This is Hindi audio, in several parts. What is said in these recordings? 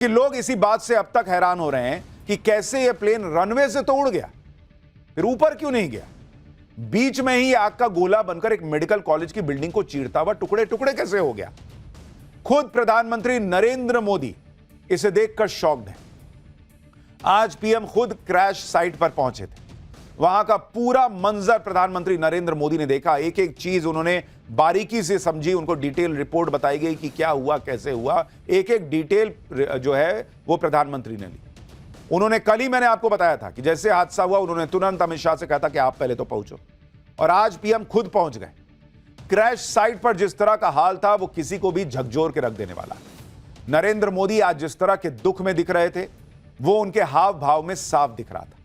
कि लोग इसी बात से अब तक हैरान हो रहे हैं कि कैसे यह प्लेन रनवे से तो उड़ गया, फिर ऊपर क्यों नहीं गया? बीच में ही आग का गोला बनकर एक मेडिकल कॉलेज की बिल्डिंग को चीरता हुआ टुकड़े टुकड़े कैसे हो गया? खुद प्रधानमंत्री नरेंद्र मोदी इसे देखकर शॉक्ड हैं। आज पीएम खुद क्रैश साइट पर पहुंचे थे। वहां का पूरा मंजर प्रधानमंत्री नरेंद्र मोदी ने देखा, एक एक चीज उन्होंने बारीकी से समझी, उनको डिटेल रिपोर्ट बताई गई कि क्या हुआ, कैसे हुआ, एक एक डिटेल जो है वो प्रधानमंत्री ने ली। उन्होंने कल ही मैंने आपको बताया था कि जैसे हादसा हुआ उन्होंने तुरंत अमित शाह से कहा था कि आप पहले तो पहुंचो, और आज पीएम खुद पहुंच गए। क्रैश साइट पर जिस तरह का हाल था वो किसी को भी झकझोर के रख देने वाला। नरेंद्र मोदी आज जिस तरह के दुख में दिख रहे थे वो उनके हाव भाव में साफ दिख रहा था।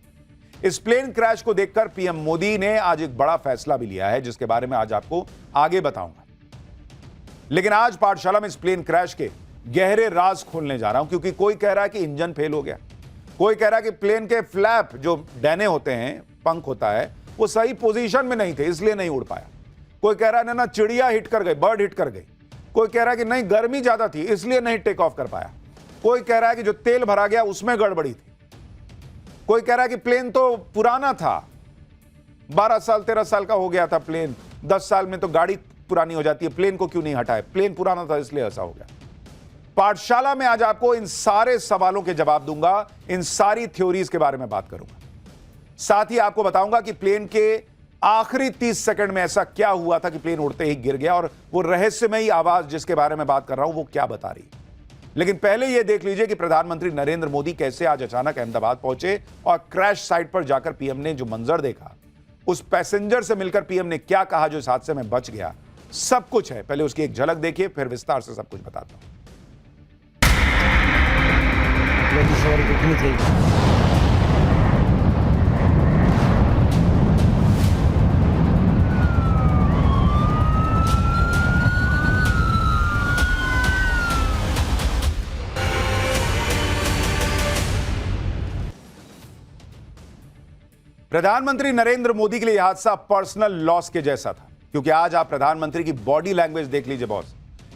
इस प्लेन क्रैश को देखकर पीएम मोदी ने आज एक बड़ा फैसला भी लिया है, जिसके बारे में आज आपको आगे बताऊंगा। लेकिन आज पाठशाला में इस प्लेन क्रैश के गहरे राज खोलने जा रहा हूं, क्योंकि कोई कह रहा है कि इंजन फेल हो गया, कोई कह रहा है कि प्लेन के फ्लैप जो डैने होते हैं, पंख होता है, वो सही पोजीशन में नहीं थे इसलिए नहीं उड़ पाया। कोई कह रहा है ना चिड़िया हिट कर गई, बर्ड हिट कर गई। कोई कह रहा है कि नहीं गर्मी ज्यादा थी इसलिए नहीं टेक ऑफ कर पाया। कोई कह रहा है कि जो तेल भरा गया उसमें गड़बड़ी थी। कोई कह रहा है कि प्लेन तो पुराना था, 12 साल 13 साल का हो गया था प्लेन, 10 साल में तो गाड़ी पुरानी हो जाती है, प्लेन को क्यों नहीं हटाए, प्लेन पुराना था इसलिए ऐसा हो गया। पाठशाला में आज आपको इन सारे सवालों के जवाब दूंगा, इन सारी थ्योरीज के बारे में बात करूंगा। साथ ही आपको बताऊंगा कि प्लेन के आखिरी 30 सेकंड में ऐसा क्या हुआ था कि प्लेन उड़ते ही गिर गया, और वो रहस्यमयी आवाज जिसके बारे में बात कर रहा हूं वो क्या बता रही। लेकिन पहले यह देख लीजिए कि प्रधानमंत्री नरेंद्र मोदी कैसे आज अचानक अहमदाबाद पहुंचे और क्रैश साइट पर जाकर पीएम ने जो मंजर देखा, उस पैसेंजर से मिलकर पीएम ने क्या कहा जो इस हादसे में बच गया, सब कुछ है। पहले उसकी एक झलक देखिए, फिर विस्तार से सब कुछ बताता हूं। प्रधानमंत्री नरेंद्र मोदी के लिए यह हादसा पर्सनल लॉस के जैसा था, क्योंकि आज आप प्रधानमंत्री की बॉडी लैंग्वेज देख लीजिए बॉस।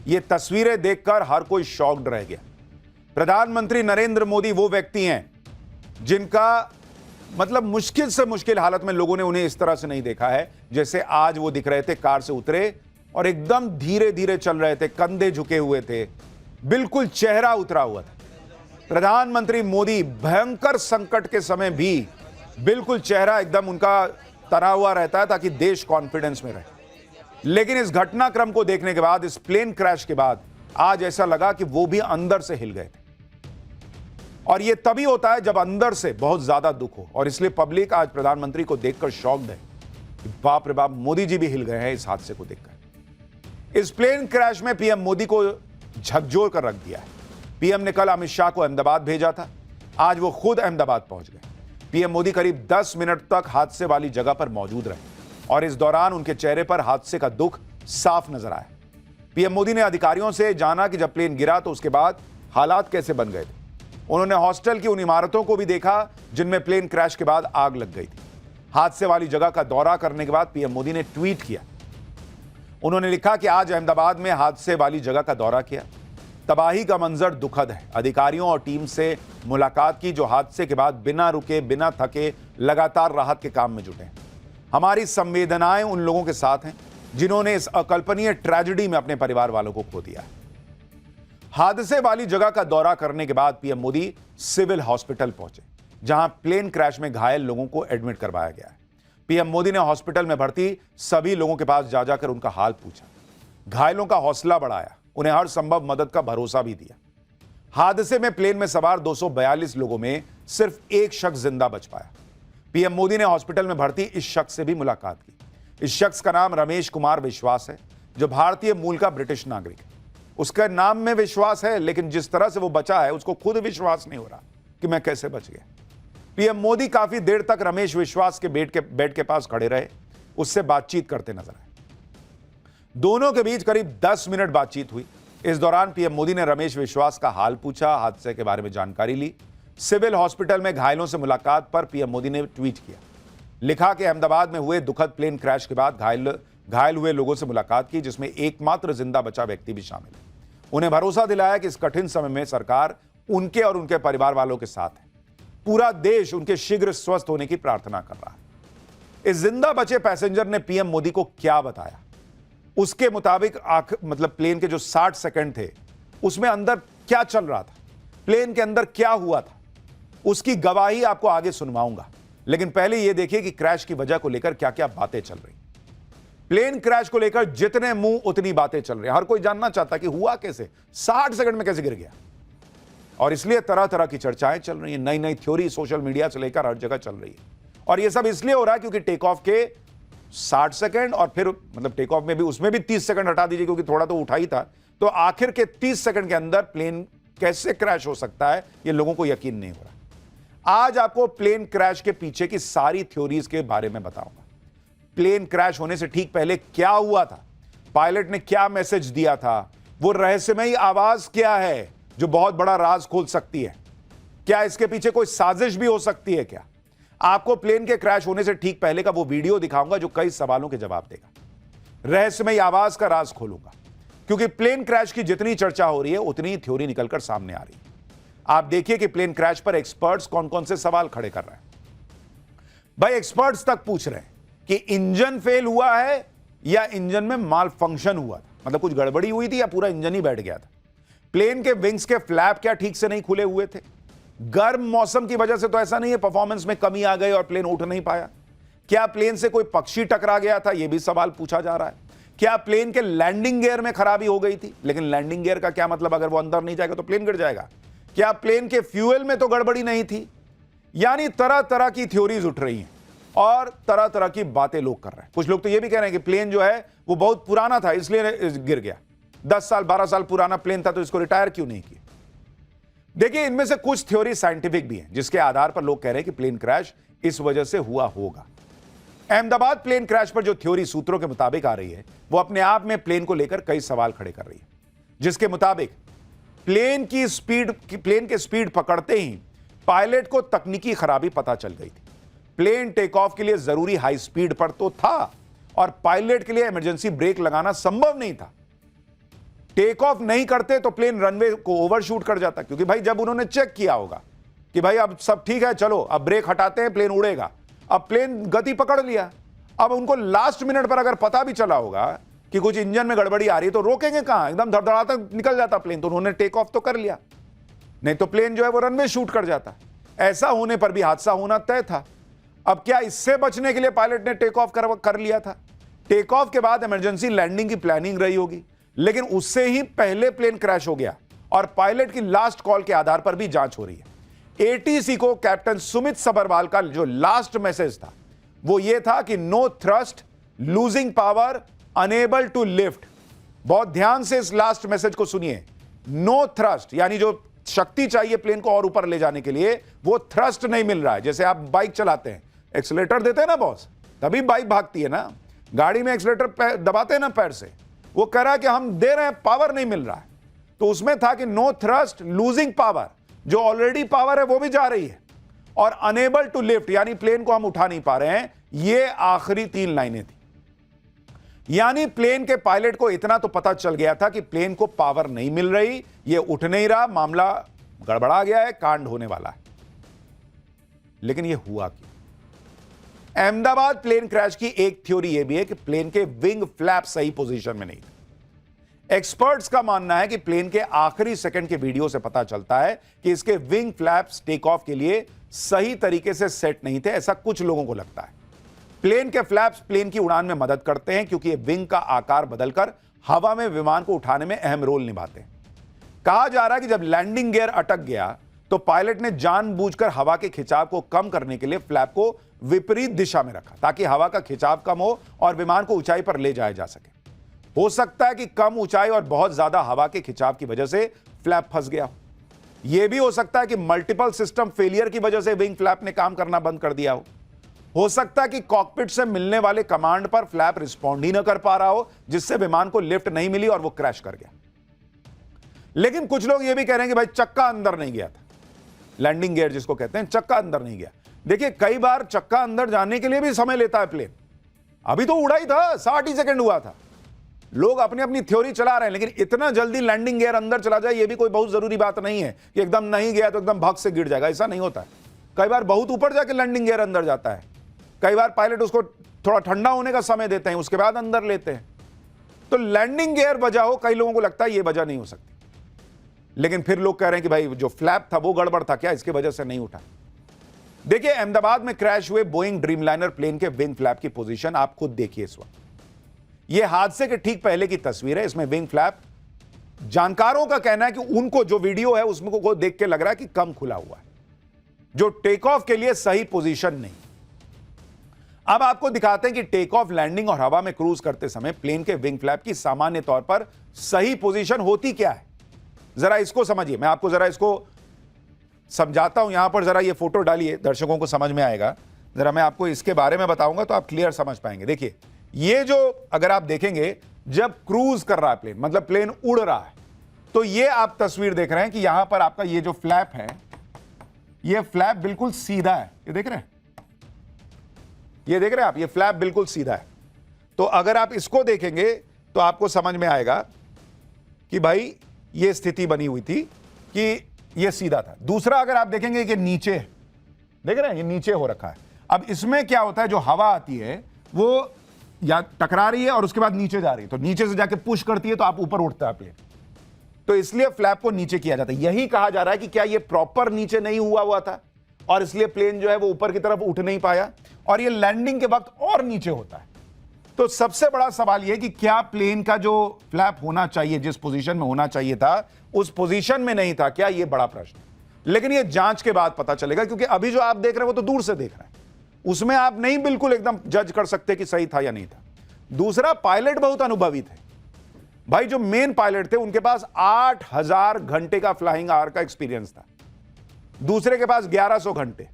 ये तस्वीरें देखकर हर कोई शॉक्ड रह गया। प्रधानमंत्री नरेंद्र मोदी वो व्यक्ति हैं जिनका मतलब मुश्किल से मुश्किल हालत में लोगों ने उन्हें इस तरह से नहीं देखा है जैसे आज वो दिख रहे थे। कार से उतरे और एकदम धीरे धीरे चल रहे थे, कंधे झुके हुए थे, बिल्कुल चेहरा उतरा हुआ था। प्रधानमंत्री मोदी भयंकर संकट के समय भी बिल्कुल चेहरा एकदम उनका तना हुआ रहता है ताकि देश कॉन्फिडेंस में रहे। लेकिन इस घटनाक्रम को देखने के बाद, इस प्लेन क्रैश के बाद, आज ऐसा लगा कि वो भी अंदर से हिल गए थे। और ये तभी होता है जब अंदर से बहुत ज्यादा दुख हो, और इसलिए पब्लिक आज प्रधानमंत्री को देखकर शॉक्ड है कि बाप रे बाप, मोदी जी भी हिल गए हैं इस हादसे को देखकर। इस प्लेन क्रैश में पीएम मोदी को झकझोर कर रख दिया है। पीएम ने कल अमित शाह को अहमदाबाद भेजा था, आज वो खुद अहमदाबाद पहुंच गए। पीएम मोदी करीब 10 मिनट तक हादसे वाली जगह पर मौजूद रहे, और इस दौरान उनके चेहरे पर हादसे का दुख साफ नजर आया। पीएम मोदी ने अधिकारियों से जाना कि जब प्लेन गिरा तो उसके बाद हालात कैसे बन गए थे। उन्होंने हॉस्टल की उन इमारतों को भी देखा जिनमें प्लेन क्रैश के बाद आग लग गई थी। हादसे वाली जगह का दौरा करने के बाद पीएम मोदी ने ट्वीट किया। उन्होंने लिखा कि आज अहमदाबाद में हादसे वाली जगह का दौरा किया, तबाही का मंजर दुखद है। अधिकारियों और टीम से मुलाकात की जो हादसे के बाद बिना रुके बिना थके लगातार राहत के काम में जुटे हैं। हमारी संवेदनाएं उन लोगों के साथ हैं जिन्होंने इस अकल्पनीय ट्रेजेडी में अपने परिवार वालों को खो दिया है। हादसे वाली जगह का दौरा करने के बाद पीएम मोदी सिविल हॉस्पिटल पहुंचे, जहां प्लेन क्रैश में घायल लोगों को एडमिट करवाया गया है। पीएम मोदी ने हॉस्पिटल में भर्ती सभी लोगों के पास जा जाकर उनका हाल पूछा, घायलों का हौसला बढ़ाया, उन्हें हर संभव मदद का भरोसा भी दिया। हादसे में प्लेन में सवार 242 लोगों में सिर्फ एक शख्स जिंदा बच पाया। पीएम मोदी ने हॉस्पिटल में भर्ती इस शख्स से भी मुलाकात की। इस शख्स का नाम रमेश कुमार विश्वास है, जो भारतीय मूल का ब्रिटिश नागरिक है। उसके नाम में विश्वास है, लेकिन जिस तरह से वो बचा है उसको खुद विश्वास नहीं हो रहा कि मैं कैसे बच गया। पीएम मोदी काफी देर तक रमेश विश्वास के बेड के पास खड़े रहे, उससे बातचीत करते नजर आए। दोनों के बीच करीब 10 मिनट बातचीत हुई। इस दौरान पीएम मोदी ने रमेश विश्वास का हाल पूछा, हादसे के बारे में जानकारी ली। सिविल हॉस्पिटल में घायलों से मुलाकात पर पीएम मोदी ने ट्वीट किया, लिखा कि अहमदाबाद में हुए दुखद प्लेन क्रैश के बाद घायल हुए लोगों से मुलाकात की, जिसमें एकमात्र जिंदा बचा व्यक्ति भी शामिल है। उन्हें भरोसा दिलाया कि इस कठिन समय में सरकार उनके और उनके परिवार वालों के साथ है। पूरा देश उनके शीघ्र स्वस्थ होने की प्रार्थना कर रहा है। इस जिंदा बचे पैसेंजर ने पीएम मोदी को क्या बताया, उसके मुताबिक मतलब प्लेन के जो 60 सेकंड थे उसमें अंदर क्या चल रहा था, प्लेन के अंदर क्या हुआ था, उसकी गवाही आपको आगे सुनवाऊंगा। लेकिन पहले यह देखिए कि क्रैश की वजह को लेकर क्या क्या बातें चल रही। प्लेन क्रैश को लेकर जितने मुंह उतनी बातें चल रही। हर कोई जानना चाहता कि हुआ कैसे, 60 सेकंड में कैसे गिर गया, और इसलिए तरह तरह की चर्चाएं चल रही हैं। नई नई थ्योरी सोशल मीडिया से लेकर हर जगह चल रही है। और यह सब इसलिए हो रहा है क्योंकि टेक ऑफ के 60 सेकंड और फिर मतलब टेक ऑफ में भी, उसमें भी 30 सेकंड हटा दीजिए क्योंकि थोड़ा तो उठा ही था, तो आखिर के 30 सेकंड के अंदर प्लेन कैसे क्रैश हो सकता है यह लोगों को यकीन नहीं हो रहा। आज आपको प्लेन क्रैश के पीछे की सारी थ्योरीज के बारे में बताऊंगा। प्लेन क्रैश होने से ठीक पहले क्या हुआ था, पायलट ने क्या मैसेज दिया था, वो रहस्यमयी आवाज क्या है जो बहुत बड़ा राज खोल सकती है, क्या इसके पीछे कोई साजिश भी हो सकती है क्या। आपको प्लेन के क्रैश होने से ठीक पहले का वो वीडियो दिखाऊंगा जो कई सवालों के जवाब देगा। रहस्यमयी आवाज का राज खोलूंगा, क्योंकि प्लेन क्रैश की जितनी चर्चा हो रही है उतनी थ्योरी निकलकर सामने आ रही है। आप देखिए कि प्लेन क्रैश पर एक्सपर्ट्स कौन कौन से सवाल खड़े कर रहे हैं। भाई एक्सपर्ट्स तक पूछ रहे हैं कि इंजन फेल हुआ है या इंजन में माल फंक्शन हुआ था, मतलब कुछ गड़बड़ी हुई थी या पूरा इंजन ही बैठ गया था। प्लेन के विंग्स के फ्लैप क्या ठीक से नहीं खुले हुए थे। गर्म मौसम की वजह से तो ऐसा नहीं है परफॉर्मेंस में कमी आ गई और प्लेन उठ नहीं पाया। क्या प्लेन से कोई पक्षी टकरा गया था, यह भी सवाल पूछा जा रहा है। क्या प्लेन के लैंडिंग गियर में खराबी हो गई थी, लेकिन लैंडिंग गियर का क्या मतलब, अगर वो अंदर नहीं जाएगा तो प्लेन गिर जाएगा। क्या प्लेन के फ्यूल में तो गड़बड़ी नहीं थी। यानी तरह तरह की थ्योरीज उठ रही हैं और तरह तरह की बातें लोग कर रहे हैं। कुछ लोग तो यह भी कह रहे हैं कि प्लेन जो है वो बहुत पुराना था इसलिए गिर गया, 10 साल 12 साल पुराना प्लेन था तो इसको रिटायर क्यों नहीं किया। देखिए इनमें से कुछ थ्योरी साइंटिफिक भी हैं जिसके आधार पर लोग कह रहे हैं कि प्लेन क्रैश इस वजह से हुआ होगा। अहमदाबाद प्लेन क्रैश पर जो थ्योरी सूत्रों के मुताबिक आ रही है वो अपने आप में प्लेन को लेकर कई सवाल खड़े कर रही है, जिसके मुताबिक प्लेन के स्पीड पकड़ते ही पायलट को तकनीकी खराबी पता चल गई थी। प्लेन टेक ऑफ के लिए जरूरी हाई स्पीड पर तो था और पायलट के लिए इमरजेंसी ब्रेक लगाना संभव नहीं था। टेक ऑफ नहीं करते तो प्लेन रनवे को ओवरशूट कर जाता, क्योंकि भाई जब उन्होंने चेक किया होगा कि भाई अब सब ठीक है, चलो अब ब्रेक हटाते हैं, प्लेन उड़ेगा। अब प्लेन गति पकड़ लिया, अब उनको लास्ट मिनट पर अगर पता भी चला होगा कि कुछ इंजन में गड़बड़ी आ रही है तो रोकेंगे कहां, एकदम धड़धड़ाता निकल जाता प्लेन। तो उन्होंने टेक ऑफ तो कर लिया, नहीं तो प्लेन जो है वो रनवे शूट कर जाता। ऐसा होने पर भी हादसा होना तय था। अब क्या इससे बचने के लिए पायलट ने टेक ऑफ कर लिया था। टेक ऑफ के बाद इमरजेंसी लैंडिंग की प्लानिंग रही होगी, लेकिन उससे ही पहले प्लेन क्रैश हो गया और पायलट की लास्ट कॉल के आधार पर भी जांच हो रही है। एटीसी को कैप्टन सुमित सबरवाल का जो लास्ट मैसेज था वो ये था कि no thrust, losing power, unable to lift. बहुत ध्यान से इस लास्ट मैसेज को सुनिए। नो थ्रस्ट यानी जो शक्ति चाहिए प्लेन को और ऊपर ले जाने के लिए वो थ्रस्ट नहीं मिल रहा है। जैसे आप बाइक चलाते हैं, एक्सीलरेटर देते हैं ना बॉस, तभी बाइक भागती है ना। गाड़ी में एक्सीलरेटर दबाते हैं ना पैर से, वो कह रहा है कि हम दे रहे हैं, पावर नहीं मिल रहा है। तो उसमें था कि नो थ्रस्ट, लूजिंग पावर, जो ऑलरेडी पावर है वो भी जा रही है, और अनेबल टू लिफ्ट यानी प्लेन को हम उठा नहीं पा रहे हैं। ये आखिरी 3 लाइनें थी। यानी प्लेन के पायलट को इतना तो पता चल गया था कि प्लेन को पावर नहीं मिल रही, ये उठ नहीं रहा, मामला गड़बड़ा गया है, कांड होने वाला है। लेकिन ये हुआ क्यों? अहमदाबाद प्लेन क्रैश की एक थ्योरी यह भी है कि प्लेन के विंग फ्लैप सही पोजीशन में नहीं थे। एक्सपर्ट्स का मानना है कि प्लेन के आखिरी सेकंड के वीडियो से पता चलता है कि इसके विंग फ्लैप्स टेक ऑफ के लिए सही तरीके से सेट नहीं थे, ऐसा कुछ लोगों को लगता है। प्लेन के फ्लैप्स प्लेन की उड़ान में मदद करते हैं क्योंकि ये विंग का आकार बदलकर हवा में विमान को उठाने में अहम रोल निभाते हैं। कहा जा रहा है कि जब लैंडिंग गियर अटक गया तो पायलट ने जानबूझकर हवा के खिंचाव को कम करने के लिए फ्लैप को विपरीत दिशा में रखा ताकि हवा का खिंचाव कम हो और विमान को ऊंचाई पर ले जाया जा सके। हो सकता है कि कम ऊंचाई और बहुत ज्यादा हवा के खिंचाव की वजह से फ्लैप फंस गया हो। यह भी हो सकता है कि मल्टीपल सिस्टम फेलियर की वजह से विंग फ्लैप ने काम करना बंद कर दिया हो सकता है कि कॉकपिट से मिलने वाले कमांड पर फ्लैप रिस्पॉन्ड ही न कर पा रहा हो, जिससे विमान को लिफ्ट नहीं मिली और वो क्रैश कर गया। लेकिन कुछ लोग यह भी कह रहे हैं कि भाई चक्का अंदर नहीं गया था, लैंडिंग गियर जिसको कहते हैं, चक्का अंदर नहीं गया। देखिए कई बार चक्का अंदर जाने के लिए भी समय लेता है प्लेन। अभी तो उड़ा ही था, 60 ही सेकंड हुआ था। लोग अपनी अपनी थ्योरी चला रहे हैं, लेकिन इतना जल्दी लैंडिंग गियर अंदर चला जाए ये भी कोई बहुत जरूरी बात नहीं है कि एकदम नहीं गया तो एकदम भग से गिर जाएगा, ऐसा नहीं होता है। कई बार बहुत ऊपर जाके लैंडिंग गियर अंदर जाता है, कई बार पायलट उसको थोड़ा ठंडा होने का समय देते हैं, उसके बाद अंदर लेते हैं। तो लैंडिंग गियर वजह हो, कई लोगों को लगता है ये वजह नहीं हो सकती, लेकिन फिर लोग कह रहे हैं कि भाई जो फ्लैप था वो गड़बड़ था क्या, इसकी वजह से नहीं उठा। देखिए अहमदाबाद में क्रैश हुए बोइंग ड्रीमलाइनर प्लेन के विंग फ्लैप की पोजीशन आप खुद देखिए इस वक्त। यह हादसे के ठीक पहले की तस्वीर है। इसमें विंग फ्लैप, जानकारों का कहना है कि उनको जो वीडियो है उसमें को देख के लग रहा है कि कम खुला हुआ है, जो टेक ऑफ के लिए सही पोजीशन नहीं। अब आपको दिखाते हैं कि टेक ऑफ, लैंडिंग और हवा में क्रूज करते समय प्लेन के विंग फ्लैप की सामान्य तौर पर सही पोजीशन होती क्या है। जरा इसको समझिए, मैं आपको जरा इसको समझाता हूं। यहां पर जरा ये फोटो डालिए, दर्शकों को समझ में आएगा। जरा मैं आपको इसके बारे में बताऊंगा तो आप क्लियर समझ पाएंगे। देखिए ये जो, अगर आप देखेंगे जब क्रूज कर रहा है प्लेन, मतलब प्लेन उड़ रहा है, तो ये आप तस्वीर देख रहे हैं कि यहां पर आपका ये जो फ्लैप है, ये फ्लैप बिल्कुल सीधा है। ये देख रहे हैं, ये देख रहे हैं आप, ये फ्लैप बिल्कुल सीधा है। तो अगर आप इसको देखेंगे तो आपको समझ में आएगा कि भाई ये स्थिति बनी हुई थी कि ये सीधा था। दूसरा अगर आप देखेंगे कि नीचे, देख रहे हैं ये नीचे हो रखा है। अब इसमें क्या होता है, जो हवा आती है वो या टकरा रही है और उसके बाद नीचे जा रही है, तो नीचे से जाके पुश करती है तो आप ऊपर उठता है प्लेन, तो इसलिए फ्लैप को नीचे किया जाता है। यही कहा जा रहा है कि क्या ये प्रॉपर नीचे नहीं हुआ था और इसलिए प्लेन जो है वो ऊपर की तरफ उठ नहीं पाया, और ये लैंडिंग के वक्त और नीचे होता है। तो सबसे बड़ा सवाल यह कि क्या प्लेन का जो फ्लैप होना चाहिए, जिस पोजीशन में होना चाहिए था, उस पोजीशन में नहीं था क्या, यह बड़ा प्रश्न। लेकिन यह जांच के बाद पता चलेगा, क्योंकि अभी जो आप देख रहे हैं वो तो दूर से देख रहे हैं, उसमें आप नहीं बिल्कुल एकदम जज कर सकते कि सही था या नहीं था। दूसरा, पायलट बहुत अनुभवी थे भाई। जो मेन पायलट थे उनके पास 8000 घंटे का फ्लाइंग आवर का एक्सपीरियंस था, दूसरे के पास 1100 घंटे।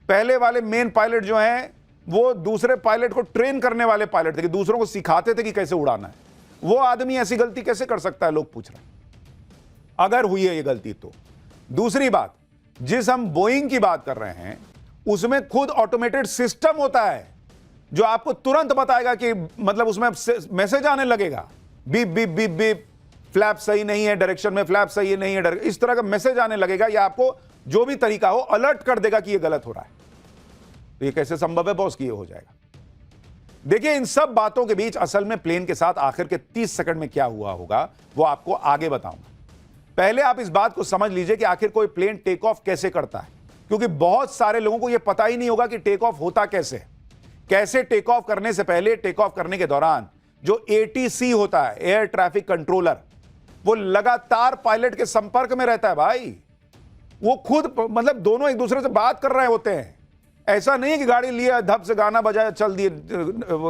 पहले वाले मेन पायलट जो हैं वो दूसरे पायलट को ट्रेन करने वाले पायलट थे, कि दूसरों को सिखाते थे कि कैसे उड़ाना है। वो आदमी ऐसी गलती कैसे कर सकता है, लोग पूछ रहे हैं, अगर हुई है ये गलती तो। दूसरी बात, जिस हम बोइंग की बात कर रहे हैं उसमें खुद ऑटोमेटेड सिस्टम होता है जो आपको तुरंत बताएगा कि, मतलब उसमें मैसेज आने लगेगा, beep beep beep beep, flap सही नहीं है डायरेक्शन में, फ्लैप सही नहीं है, इस तरह का मैसेज आने लगेगा, या आपको जो भी तरीका हो अलर्ट कर देगा कि ये गलत हो रहा है। तो ये कैसे संभव है बॉस कि ये हो जाएगा। देखिए इन सब बातों के बीच असल में प्लेन के साथ आखिर के 30 सेकंड में क्या हुआ होगा वो आपको आगे बताऊंगा। पहले आप इस बात को समझ लीजिए कि आखिर कोई प्लेन टेक ऑफ कैसे करता है, क्योंकि बहुत सारे लोगों को यह पता ही नहीं होगा कि टेक ऑफ होता कैसे। कैसे टेक ऑफ करने से पहले, टेक ऑफ करने के दौरान जो एटीसी होता है, एयर ट्रैफिक कंट्रोलर, वो लगातार पायलट के संपर्क में रहता है भाई। वो खुद, मतलब दोनों एक दूसरे से बात कर रहे होते हैं। ऐसा नहीं है कि गाड़ी लिया, धप से गाना बजाया, चल दिए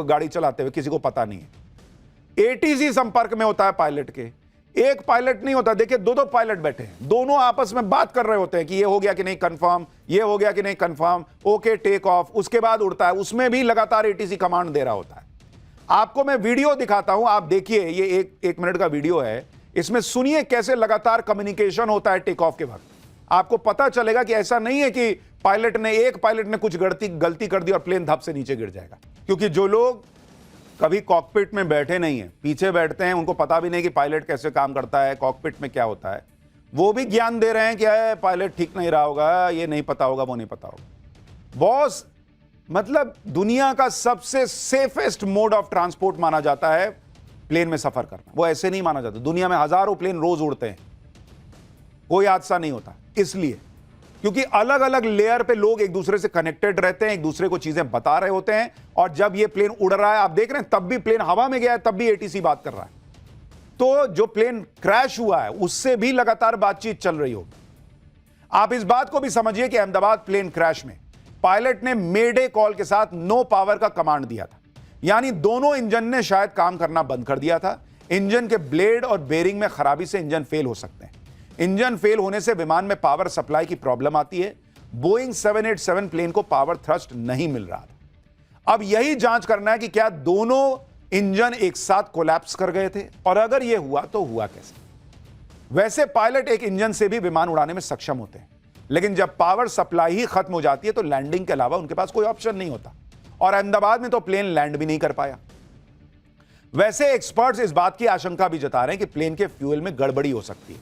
गाड़ी चलाते हुए, किसी को पता नहीं है। एटीसी संपर्क में होता है पायलट के। एक पायलट नहीं होता, देखिए दो पायलट बैठे हैं, दोनों आपस में बात कर रहे होते हैं कि ये हो गया कि नहीं कंफर्म, ये हो गया कि नहीं कंफर्म, ओके टेक ऑफ, उसके बाद उड़ता है। उसमें भी लगातार एटीसी कमांड दे रहा होता है। आपको मैं वीडियो दिखाता हूं, आप देखिए, ये एक मिनट का वीडियो है, इसमें सुनिए कैसे लगातार कम्युनिकेशन होता है टेक ऑफ के वक्त। आपको पता चलेगा कि ऐसा नहीं है कि एक पायलट ने कुछ गलती कर दी और प्लेन धप से नीचे गिर जाएगा। क्योंकि जो लोग कभी कॉकपिट में बैठे नहीं है, पीछे बैठते हैं, उनको पता भी नहीं कि पायलट कैसे काम करता है, कॉकपिट में क्या होता है, वो भी ज्ञान दे रहे हैं कि पायलट ठीक नहीं रहा होगा, ये नहीं पता होगा, वो नहीं पता होगा। बॉस, मतलब दुनिया का सबसे सेफेस्ट मोड ऑफ ट्रांसपोर्ट माना जाता है प्लेन में सफर करना। वो ऐसे नहीं माना जाता। दुनिया में हजारों प्लेन रोज उड़ते हैं, कोई हादसा नहीं होता, इसलिए क्योंकि अलग अलग लेयर पे लोग एक दूसरे से कनेक्टेड रहते हैं, एक दूसरे को चीजें बता रहे होते हैं। और जब ये प्लेन उड़ रहा है, आप देख रहे हैं, तब भी प्लेन हवा में गया है, तब भी एटीसी बात कर रहा है। तो जो प्लेन क्रैश हुआ है उससे भी लगातार बातचीत चल रही होगी। आप इस बात को भी समझिए कि अहमदाबाद प्लेन क्रैश में पायलट ने मेडे कॉल के साथ नो पावर का कमांड दिया था, यानी दोनों इंजन ने शायद काम करना बंद कर दिया था। इंजन के ब्लेड और बेरिंग में खराबी से इंजन फेल हो सकते हैं। इंजन फेल होने से विमान में पावर सप्लाई की प्रॉब्लम आती है। बोइंग 787 प्लेन को पावर थ्रस्ट नहीं मिल रहा था। अब यही जांच करना है कि क्या दोनों इंजन एक साथ कोलैप्स कर गए थे, और अगर यह हुआ तो हुआ कैसे। वैसे पायलट एक इंजन से भी विमान उड़ाने में सक्षम होते हैं, लेकिन जब पावर सप्लाई ही खत्म हो जाती है तो लैंडिंग के अलावा उनके पास कोई ऑप्शन नहीं होता। और अहमदाबाद में तो प्लेन लैंड भी नहीं कर पाया। वैसे एक्सपर्ट्स इस बात की आशंका भी जता रहे हैं कि प्लेन के फ्यूल में गड़बड़ी हो सकती है।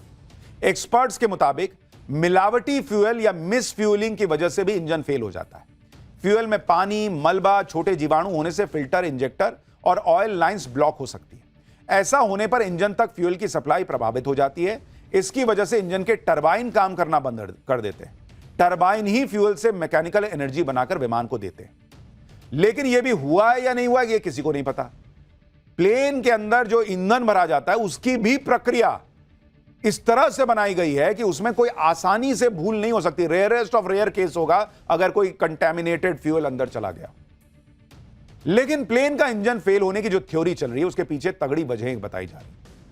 एक्सपर्ट्स के मुताबिक मिलावटी फ्यूल या मिस फ्यूलिंग की वजह से भी इंजन फेल हो जाता है। फ्यूल में पानी, मलबा, छोटे जीवाणु होने से फिल्टर, इंजेक्टर और ऑयल लाइंस ब्लॉक हो सकती है। ऐसा होने पर इंजन तक फ्यूल की सप्लाई प्रभावित हो जाती है। इसकी वजह से इंजन के टरबाइन काम करना बंद कर देते हैं। टरबाइन ही फ्यूल से मैकेनिकल एनर्जी बनाकर विमान को देते हैं। लेकिन यह भी हुआ है या नहीं हुआ, यह किसी को नहीं पता। प्लेन के अंदर जो ईंधन भरा जाता है उसकी भी प्रक्रिया इस तरह से बनाई गई है कि उसमें कोई आसानी से भूल नहीं हो सकती। रेयरेस्ट ऑफ रेयर केस होगा अगर कोई कंटेमिनेटेड फ्यूल अंदर चला गया। लेकिन प्लेन का इंजन फेल होने की जो थ्योरी चल रही है उसके पीछे तगड़ी वजहें बताई जा रही है।